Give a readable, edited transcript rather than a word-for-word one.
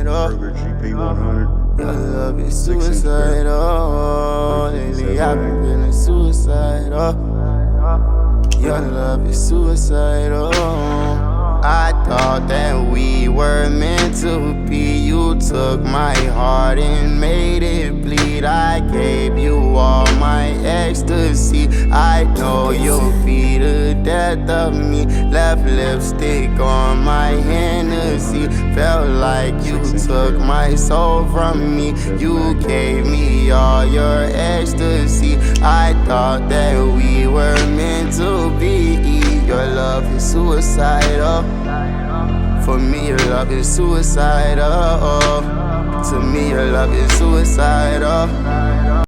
suicidal. gp100. Your love is suicidal. Lately I've been feeling suicidal. Your love is suicidal. I thought that we were meant to be. You took my heart and made it bleed. I gave you all my ecstasy. I know you'll be the death of me. Left lipstick on my Hennessy. Felt like you took my soul from me. You gave me all your ecstasy. I thought that we were meant to be. Your love is suicidal. For me, your love is suicidal. To me, your love is suicidal.